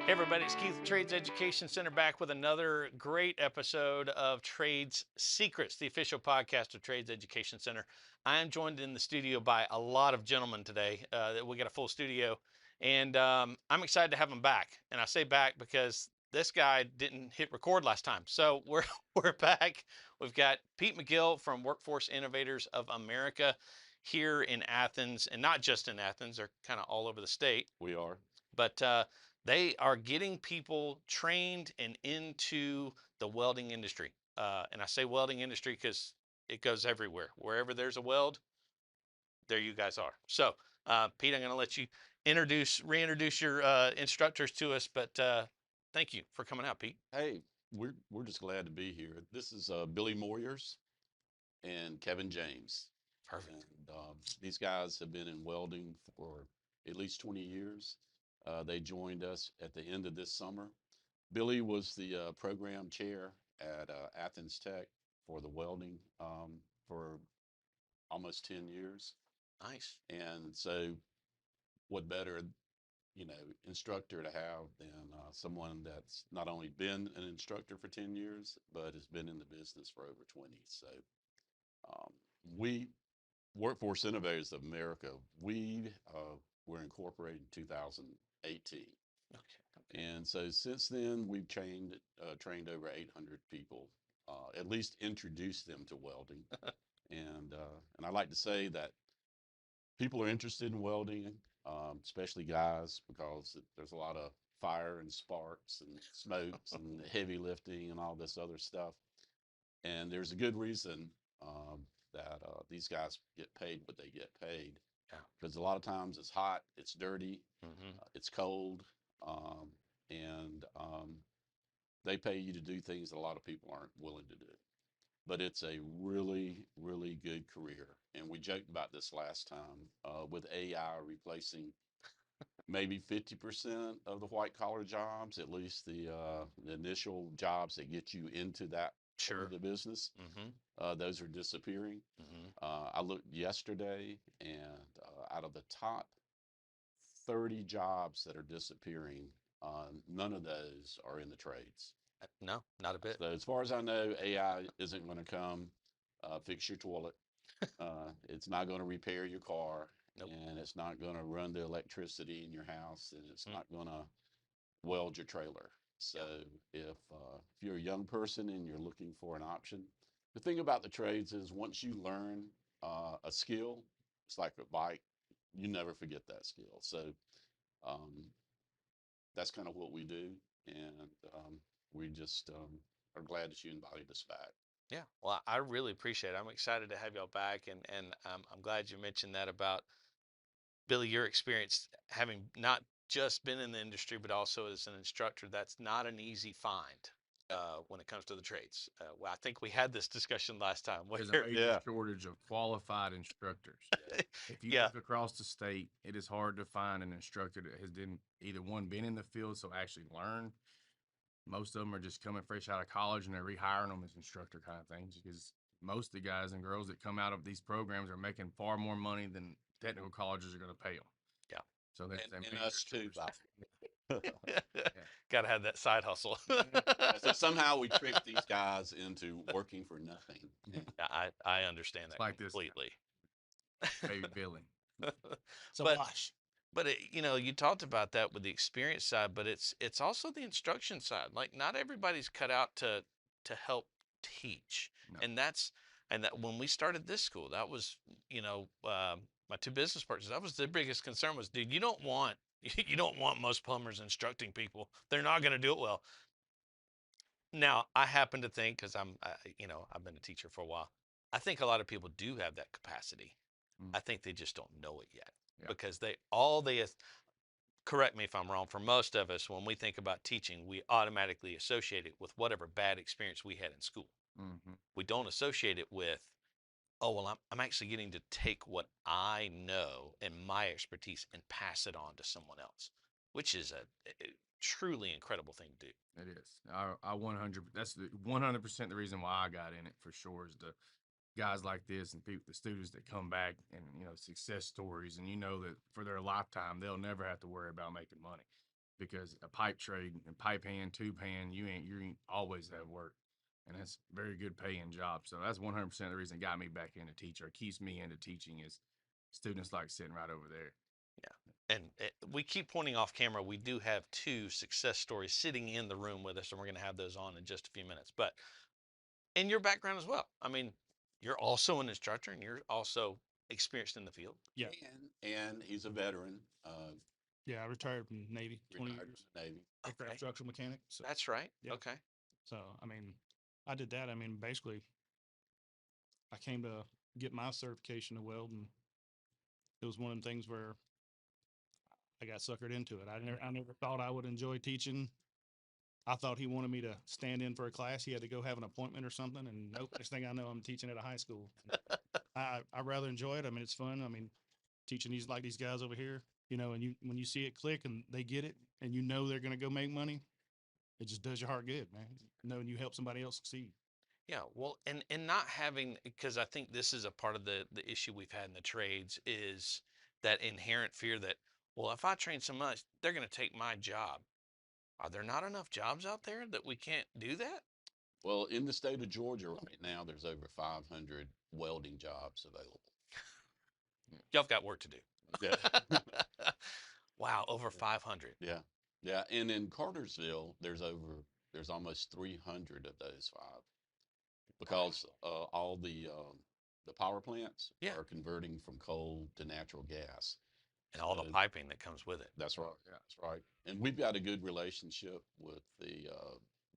Hey everybody, it's Keith, Trades Education Center, back with another great episode of Trades Secrets, the official podcast of Trades Education Center. I am joined in the studio by a lot of gentlemen today. We got a full studio, and I'm excited to have them back. And I say back because this guy didn't hit record last time, so we're back. We've got Pete McGill from Workforce Innovators of America here in Athens, and not just in Athens; they're kind of all over the state. We are. But they are getting people trained and into the welding industry. And I say welding industry because it goes everywhere. Wherever there's a weld, there you guys are. So, Pete, I'm going to let you reintroduce your instructors to us. But thank you for coming out, Pete. Hey, we're just glad to be here. This is Billy Moyers and Kevin James, Perfect. and these guys have been in welding for at least 20 years. They joined us at the end of this summer. Billy was the program chair at Athens Tech for the welding for almost 10 years, Nice. and so what better instructor to have than someone that's not only been an instructor for 10 years, but has been in the business for over 20. So um, we, Workforce Innovators of America, we were incorporated in 2018. Okay. And so since then, we've trained over 800 people, at least introduced them to welding. And I like to say that people are interested in welding, especially guys, because there's a lot of fire and sparks and smokes and heavy lifting and all this other stuff. And there's a good reason that these guys get paid what they get paid, Yeah. because a lot of times it's hot, it's dirty, Mm-hmm. it's cold, um, and they pay you to do things that a lot of people aren't willing to do. But it's a really, really good career. And we joked about this last time with AI replacing maybe 50% of the white collar jobs, at least the initial jobs that get you into that part of Sure. the business. Mm-hmm. Those are disappearing. Mm-hmm. I looked yesterday, and out of the top 30 jobs that are disappearing, none of those are in the trades. No, not a bit. So as far as I know, AI isn't going to come fix your toilet. It's not going to repair your car, Nope. and it's not going to run the electricity in your house, and it's Mm. not going to weld your trailer. So Yeah. if you're a young person and you're looking for an option, the thing about the trades is once you learn a skill, it's like a bike, you never forget that skill. So um, that's kind of what we do, and we just are glad that you invited us back. Yeah, well, I really appreciate it. I'm excited to have y'all back, and I'm glad you mentioned that about Billy, your experience having not just been in the industry, but also as an instructor. That's not an easy find when it comes to the trades. Well, I think we had this discussion last time. There's a Where, major Yeah, shortage of qualified instructors. If you yeah, look across the state, it is hard to find an instructor that has either one been in the field, so actually learned. Most of them are just coming fresh out of college and they're rehiring them as instructor kind of things because most of the guys and girls that come out of these programs are making far more money than technical colleges are going to pay them. yeah. So there's a and major us too. shortage. Yeah. Got to have that side hustle. Mhm. Yeah, so somehow we tricked these guys into working for nothing. Yeah, I understand It's that like this completely. baby Billy. It's a but wash. but you talked about that with the experience side, but it's also the instruction side. Like not everybody's cut out to help teach, No. and that when we started this school, that was my two business partners. That was their biggest concern was, dude, you don't want you don't want most plumbers instructing people. They're not going to do it well. Now I happen to think because I've been a teacher for a while. I think a lot of people do have that capacity. Mm. I think they just don't know it yet Yeah. because they correct me if I'm wrong, for most of us, when we think about teaching, we automatically associate it with whatever bad experience we had in school. Mm-hmm. We don't associate it with, oh, well, I'm actually getting to take what I know and my expertise and pass it on to someone else, which is a truly incredible thing to do. It is. I 100. That's the 100% the reason why I got in it for sure is the guys like this and people, the students that come back and success stories, and that for their lifetime they'll never have to worry about making money. because a pipe trade and pipe hand, tube hand, you ain't always have work. And that's very good paying job. So that's 100% the reason it got me back into teaching or keeps me into teaching is students like sitting right over there. Yeah. And we keep pointing off camera. We do have 2 success stories sitting in the room with us, and we're going to have those on in just a few minutes. But in your background as well, I mean, you're also an instructor and you're also experienced in the field. Yeah. And he's a veteran, Yeah, I retired from Navy, 20 retired years, from the Navy. aircraft Okay. structural mechanic. So, That's right. Yeah. Okay. so I mean, I did that. I mean, basically, I came to get my certification to weld, and it was one of the things where I got suckered into it. I never thought I would enjoy teaching. I thought he wanted me to stand in for a class. He had to go have an appointment or something, and nope. Next thing I know, I'm teaching at a high school. I rather enjoy it. I mean, it's fun. I mean, teaching these guys over here, and when you see it click and they get it, and they're going to go make money, it just does your heart good, man. Knowing you help somebody else succeed. Yeah, well, and not having, because I think this is a part of the issue we've had in the trades is that inherent fear that, well, if I train so much, they're going to take my job. Are there not enough jobs out there that we can't do that? Well, in the state of Georgia right now, there's over 500 welding jobs available. Y'all got work to do. Yeah. Wow, over 500. Yeah. Yeah. And in Cartersville, there's almost 300 of those 5 because all the power plants Yeah. are converting from coal to natural gas. And all the So piping that comes with it. that's right. Yeah. That's right. And we've got a good relationship with the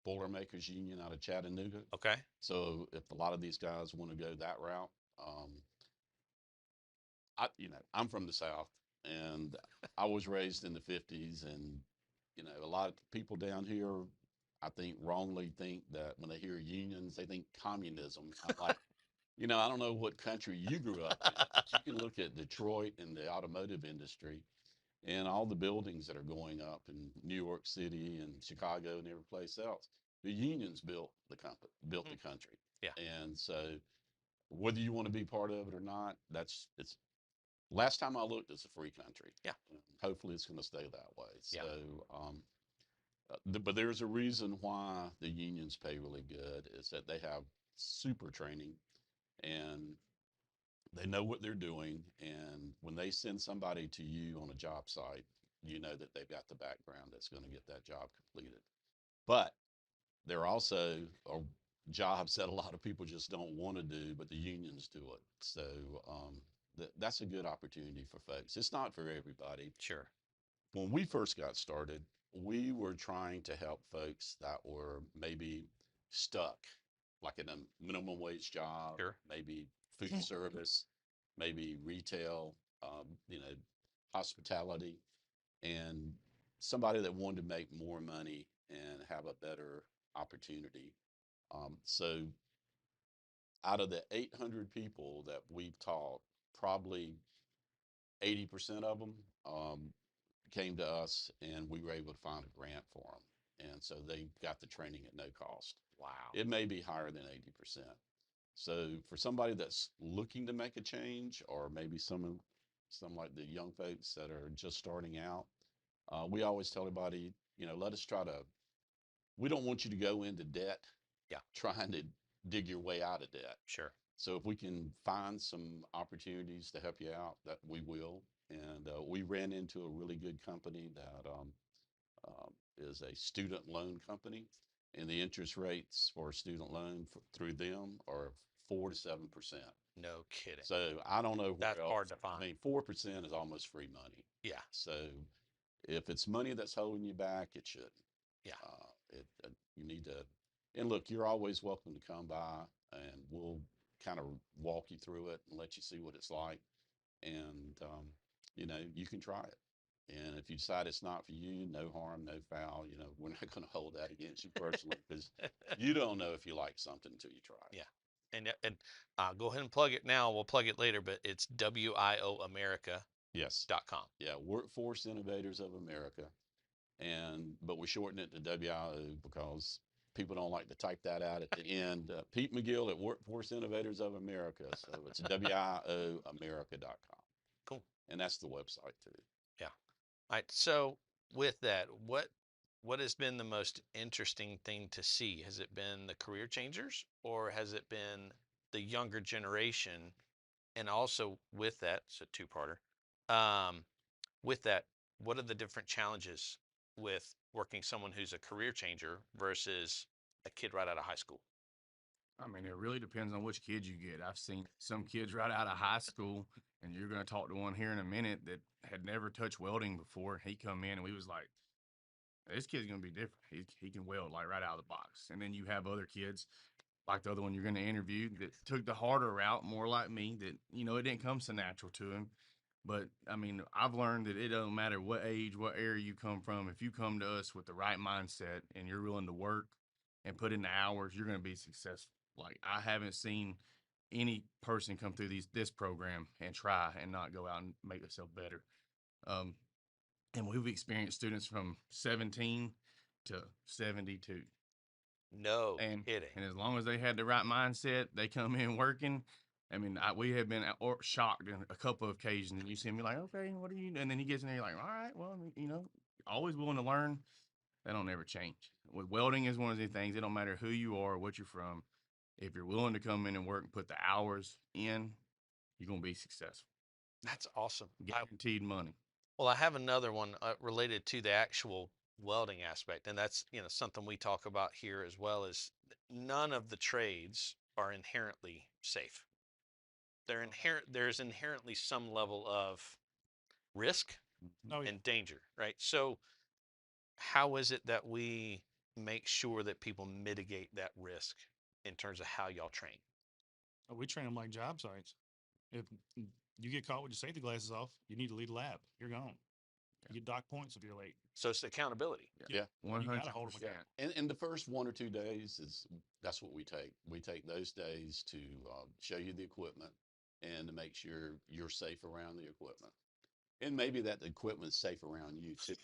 Boilermakers Union out of Chattanooga. Okay. So if a lot of these guys want to go that route, I'm from the South, and I was raised in the '50s, and a lot of people down here, I think, wrongly think that when they hear unions, they think communism. I'm like, I don't know what country you grew up in. But you can look at Detroit and the automotive industry, and all the buildings that are going up in New York City and Chicago and every place else. The unions built the company, built the country. Yeah. And so whether you want to be part of it or not, it's last time I looked, it's a free country. Yeah. And hopefully it's going to stay that way. Yeah. So, but there's a reason why the unions pay really good is that they have super training and they know what they're doing. And when they send somebody to you on a job site, you know that they've got the background that's going to get that job completed. But there also are jobs that a lot of people just don't want to do, but the unions do it. So that's a good opportunity for folks. It's not for everybody. Sure. When we first got started, we were trying to help folks that were maybe stuck, like in a minimum wage job, Sure. maybe food service, maybe retail, hospitality, and somebody that wanted to make more money and have a better opportunity. So out of the 800 people that we've taught, probably 80% of them came to us and we were able to find a grant for them. And so they got the training at no cost. Wow. It may be higher than 80%. So for somebody that's looking to make a change, or maybe some like the young folks that are just starting out, we always tell everybody, let us try to, we don't want you to go into debt. Yeah. Trying to dig your way out of debt. Sure. So if we can find some opportunities to help you out, that we will. And we ran into a really good company that is a student loan company, and the interest rates for a student loan through them are 4 to 7%. No kidding. So I don't know where That's else. hard to find. I mean, 4% is almost free money. Yeah. So if it's money that's holding you back, it shouldn't. Yeah. You need to. And look, you're always welcome to come by, and we'll kind of walk you through it and let you see what it's like. And you can try it. And if you decide it's not for you, no harm, no foul. We're not going to hold that against you personally, because you don't know if you like something until you try it. Yeah. And go ahead and plug it now. We'll plug it later, but it's WIOAmerica.com. Yes. Yeah. Workforce Innovators of America. But we shorten it to WIO because people don't like to type that out at the end. Pete McGill at Workforce Innovators of America. So it's WIOAmerica.com. Cool. And that's the website too. Yeah. All right. So with that, what has been the most interesting thing to see? Has it been the career changers, or has it been the younger generation? And also with that, it's a two-parter. Um, with that, what are the different challenges with working someone who's a career changer versus a kid right out of high school? I mean, it really depends on which kid you get. I've seen some kids right out of high school, and you're going to talk to one here in a minute that had never touched welding before. He come in, and we was like, this kid's going to be different. He can weld like right out of the box. And then you have other kids like the other one you're going to interview that took the harder route, more like me, that, it didn't come so natural to him. But I mean, I've learned that it doesn't matter what age, what area you come from. If you come to us with the right mindset and you're willing to work and put in the hours, you're going to be successful. Like I haven't seen any person come through this program and try and not go out and make themselves better. Um, and we've experienced students from 17 to 72. No and kidding. and as long as they had the right mindset, they come in working. I mean, we have been shocked in a couple of occasions, and you see me like, okay, what are you? And then he gets in there, you're like, all right, well, I mean, always willing to learn. That don't ever change. With welding is one of the things. It don't matter who you are, or what you're from. If you're willing to come in and work and put the hours in, you're gonna be successful. That's awesome. Guaranteed money. Well, I have another one related to the actual welding aspect, and that's something we talk about here as well. Is none of the trades are inherently safe. There's inherently some level of risk Oh yeah. and danger, right? So how is it that we make sure that people mitigate that risk in terms of how y'all train? We train them like job sites. If you get caught with your safety glasses off, you need to leave the lab. You're gone. You get dock points if you're late. So it's accountability. Yeah. One You hundred gotta hold 'em percent. accountable. And the first 1 or 2 days that's what we take. We take those days to show you the equipment and to make sure you're safe around the equipment. And maybe that the equipment's safe around you too.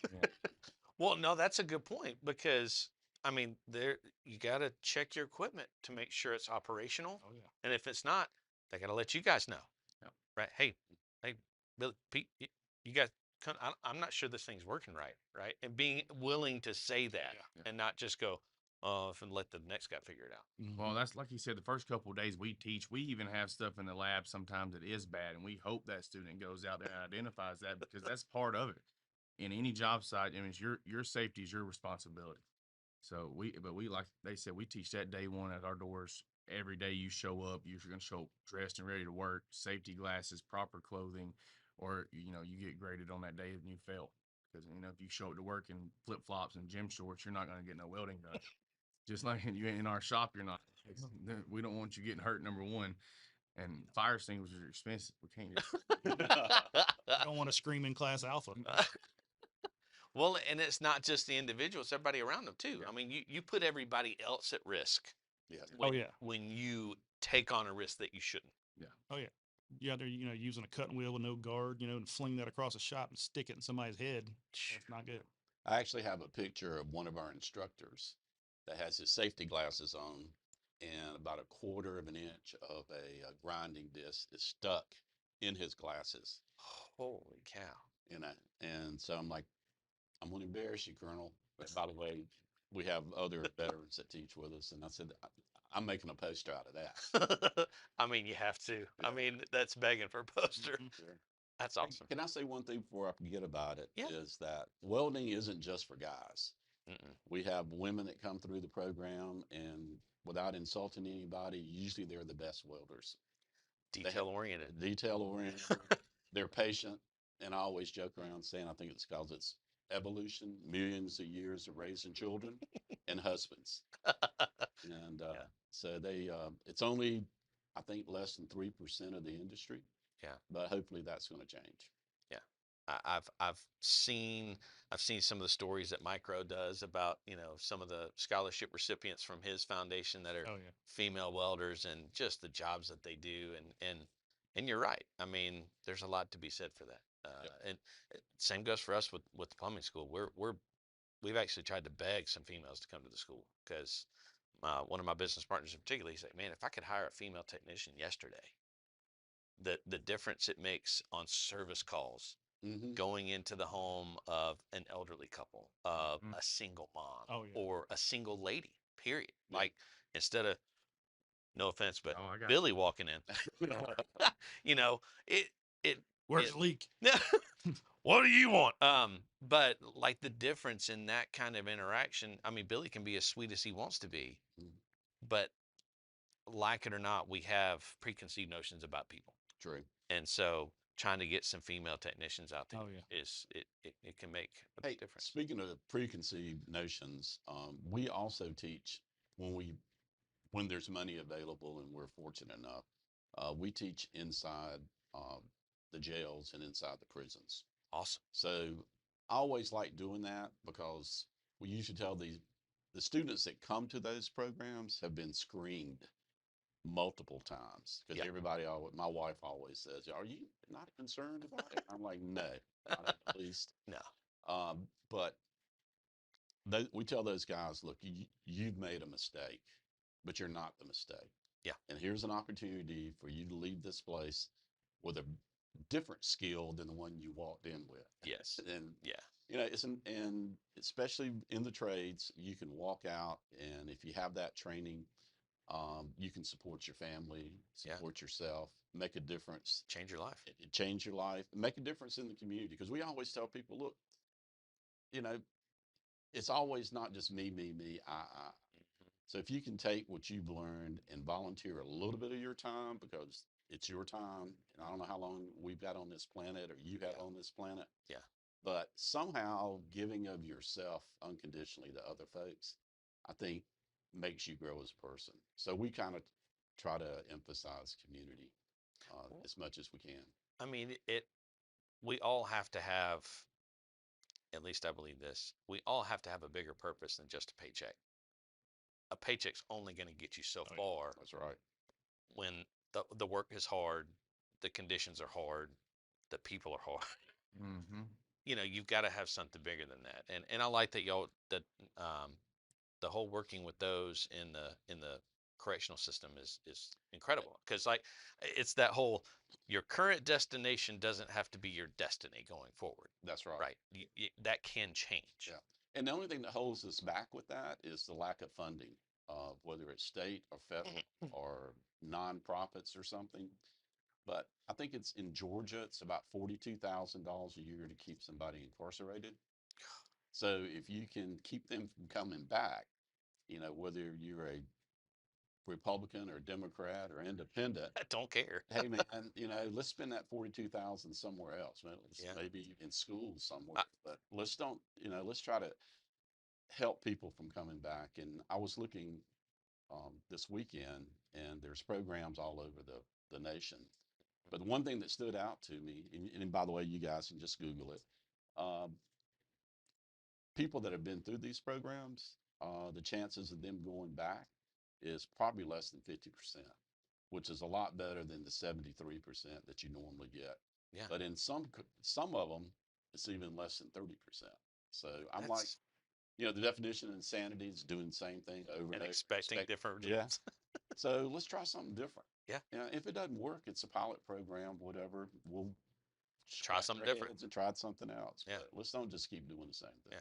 Well, no, that's a good point because I mean, there you got to check your equipment to make sure it's operational, Oh yeah. and if it's not, they got to let you guys know, Yep. right? Hey, Billy, Pete, you guys, I'm not sure this thing's working right, right? And being willing to say that Yeah. and not just go, oh, and let the next guy figure it out. Well, that's like you said, the first couple of days we teach, we even have stuff in the lab sometimes that is bad, and we hope that student goes out there and identifies that because that's part of it. In any job site, I mean, it's your safety is your responsibility. So we like they said, we teach that day one at our doors. Every day you show up, you're going to show up dressed and ready to work, safety glasses, proper clothing, or you get graded on that day and you fail. Because if you show up to work in flip flops and gym shorts, you're not going to get no welding done. Just like you in our shop, you're not. We don't want you getting hurt. Number one, and fire extinguishers are expensive. We can't. You don't want to scream in class alpha. Well, and it's not just the individual; it's everybody around them too. Yeah. I mean, you put everybody else at risk. Yeah. When, Oh yeah. when you take on a risk that you shouldn't. Oh yeah. You out there, using a cutting wheel with no guard, and fling that across a shop and stick it in somebody's head. That's not good. I actually have a picture of one of our instructors that has his safety glasses on, and about a quarter of an inch of a grinding disc is stuck in his glasses. Holy cow! And so I'm like, I'm going to embarrass you, Colonel. But by the way, we have other veterans that teach with us, and I said, I'm making a poster out of that. I mean, you have to. I mean, that's begging for a poster. Sure. That's awesome. Can I say one thing before I forget about it? Yeah. Is that welding isn't just for guys. Mm-mm. We have women that come through the program, and without insulting anybody, usually they're the best welders. Detail oriented. Detail oriented. They're patient, and I always joke around saying I think it's because it's evolution, millions of years of raising children and husbands, and Yeah. so it's only I think less than 3% of the industry. Yeah. But hopefully that's going to change. Yeah. I've seen some of the stories that Micro does about some of the scholarship recipients from his foundation that are Oh yeah. female welders and just the jobs that they do and you're right. I mean, there's a lot to be said for that. Yep. And same goes for us with the plumbing school. We've actually tried to beg some females to come to the school because one of my business partners in particular, he's like, man, if I could hire a female technician yesterday, the difference it makes on service calls Hmm. going into the home of an elderly couple, of Mhm. a single mom, Oh, yeah. or a single lady, period. Yeah. Like, instead of, no offense, but Oh, I got Billy walking in, you know, it, it, Where's it, the leak? what do you want? But like the difference in that kind of interaction, I mean, Billy can be as sweet as he wants to be, Mhm. but like it or not, we have preconceived notions about people. True. And so trying to get some female technicians out there Oh, yeah. is it can make a Hey, big difference. speaking of preconceived notions, we also teach when we when there's money available and we're fortunate enough, we teach inside uh, the jails and inside the prisons. Awesome. So I always like doing that because we usually tell the students that come to those programs have been screened multiple times because Yeah. everybody always, my wife always says, "Are you not concerned about it?" I'm like, "No, not in the least." No. But we tell those guys, "Look, you've made a mistake, but you're not the mistake. Yeah. And here's an opportunity for you to leave this place with a different skill than the one you walked in with." Yes. And Yeah. and especially in the trades, you can walk out, and if you have that training, you can support your family, Yeah. support yourself, make a difference, Change your life. change your life, make a difference in the community. Because we always tell people, look, you know, it's always not just me, I. Mhm. So if you can take what you've learned and volunteer a little bit of your time, because it's your time, and I don't know how long we've got on this planet or you have Yeah. on this planet, Yeah. but somehow giving of yourself unconditionally to other folks, I think makes you grow as a person. So we kind of try to emphasize community Well, as much as we can. I mean, we all have to have, at least I believe this, we all have to have a bigger purpose than just a paycheck. A paycheck's only going to get you so Oh, yeah. far That's right. when the work is hard, the conditions are hard, the people are hard. Mm-hmm. You've got to have something bigger than that. And I like that y'all that um, the whole working with those in the correctional system is incredible, because like it's that whole, your current destination doesn't have to be your destiny going forward, That's right. right? That can change. Yeah. And the only thing that holds us back with that is the lack of funding, whether it's state or federal or nonprofits or something. But I think it's in Georgia, it's about $42,000 a year to keep somebody incarcerated. So if you can keep them from coming back, whether you're a Republican or Democrat or independent, I don't care. hey man, let's spend that 42,000 somewhere else. Yeah. Maybe in schools I, somewhere, but let's try to help people from coming back. And I was looking this weekend, and there's programs all over the nation. But the one thing that stood out to me, and by the way, you guys can just Google it. Um, People that have been through these programs, the chances of them going back is probably less than 50%, which is a lot better than the 73% that you normally get. yeah. But in some of them, it's even less than 30%. So I'm like, That's the definition of insanity is doing the same thing over and and over. expecting different Yeah. results. So let's try something different. Yeah. If it doesn't work, it's a pilot program, whatever. We'll Try scratch something our different. heads and try something else. Yeah. But let's don't just keep doing the same thing. Yeah.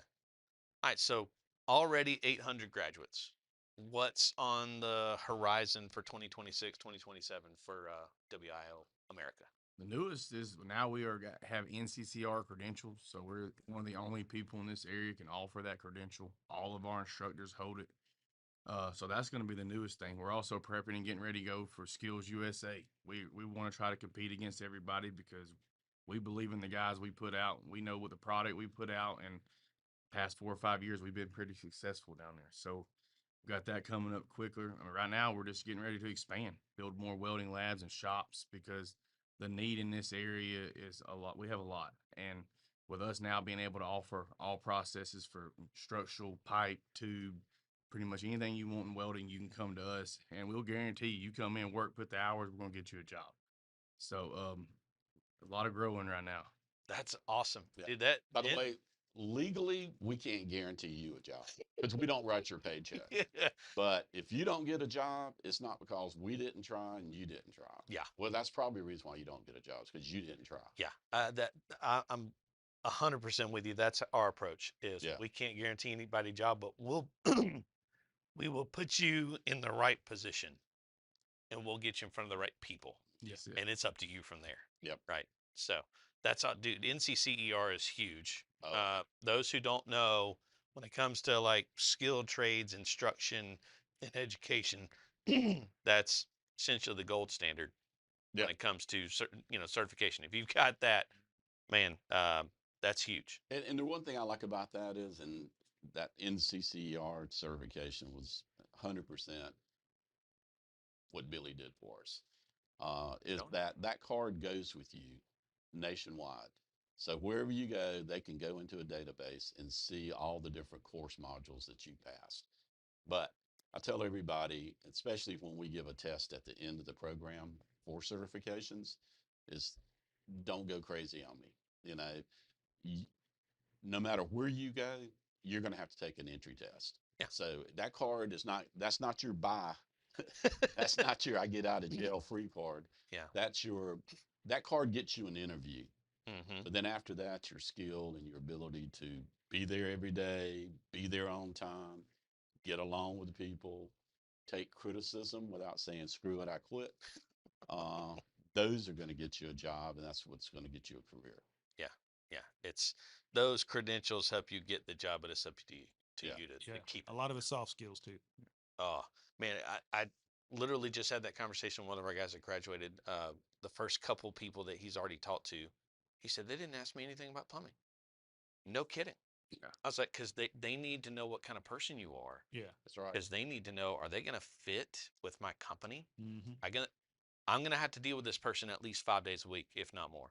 All right. So already 800 graduates. What's on the horizon for 2026, 2027 for WIO America? The newest is now we have NCCR credentials, so we're one of the only people in this area can offer that credential. All of our instructors hold it. So that's going to be the newest thing. We're also prepping and getting ready to go for Skills USA. We want to try to compete against everybody because we believe in the guys we put out. We know what the product we put out, and past 4 or 5 years we've been pretty successful down there. So we got that coming up quicker. I mean, right now we're just getting ready to expand, build more welding labs and shops because the need in this area is a lot. We have a lot, and with us now being able to offer all processes for structural, pipe, tube, pretty much anything you want in welding, you can come to us, and we'll guarantee you come in, work, put the hours, we're gonna get you a job. So a lot of growing right now. That's awesome, Yeah. dude. That By the it, way, legally, we can't guarantee you a job because we don't write your paycheck. Yeah. But if you don't get a job, it's not because we didn't try and you didn't try. Yeah. Well, that's probably the reason why you don't get a job is because you didn't try. Yeah. I'm 100% with you. That's our approach. Is Yeah. we can't guarantee anybody a job, but we'll we will put you in the right position, and we'll get you in front of the right people, Yes, and it's up to you from there. Yep. Right. So that's all, dude. NCCER is huge. Oh, Those who don't know, when it comes to like skilled trades, instruction, and education, that's essentially the gold standard yeah. when it comes to certain, certification. If you've got that, man, that's huge. And the one thing I like about that is, and that NCCER certification was 100% what Billy did for us. Is Don't- that card goes with you nationwide. So wherever you go, they can go into a database and see all the different course modules that you passed. But I tell everybody, especially when we give a test at the end of the program for certifications, is don't go crazy on me. You know, y- no matter where you go, you're going to have to take an entry test. Yeah. So that card is not, that's not your buy. That's not your I get out of jail free card. Yeah. That card gets you an interview. Mm-hmm. But then after that, your skill and your ability to be there every day, be there on time, get along with people, take criticism without saying, screw it, I quit. Uh, those are going to get you a job, and that's what's going to get you a career. Yeah. Yeah. It's those credentials help you get the job, but it's up to you Yeah. to keep A it. lot of it's soft skills too. Oh man, I literally just had that conversation with one of our guys that graduated. The first couple people that he's already talked to, he said they didn't ask me anything about plumbing. No kidding. Yeah. I was like, because they need to know what kind of person you are. Yeah. That's right. Because they need to know, are they going to fit with my company? Mm-hmm. I'm gonna have to deal with this person at least 5 days a week, if not more.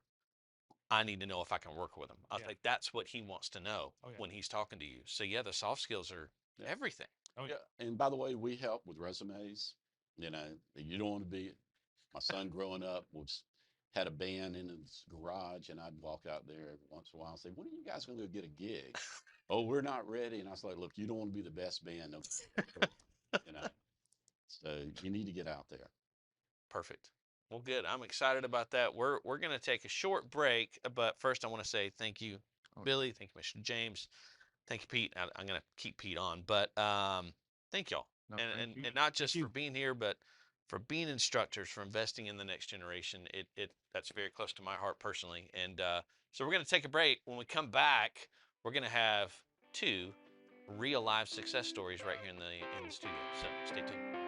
I need to know if I can work with them. I was Yeah. like, that's what he wants to know Oh, yeah. when he's talking to you. So yeah, the soft skills are Yeah. everything. Oh, yeah. Yeah. And by the way, we help with resumes. You know, you don't want to be. My son growing up had a band in his garage, and I'd walk out there every once in a while and say, "When are you guys going to go get a gig?" "Oh, we're not ready." And I was like, "Look, you don't want to be the best band, no, you know. So you need to get out there." Perfect. Well, good. I'm excited about that. We're gonna take a short break, but first I want to say thank you, Oh, Billy. Thank you, Mr. James. Thank you, Pete. I'm gonna keep Pete on, but thank y'all, no, and thank you. and not just you. for being here, but for being instructors, for investing in the next generation. It that's very close to my heart personally. And so we're gonna take a break. When we come back, we're gonna have two real life success stories right here in the studio. So stay tuned.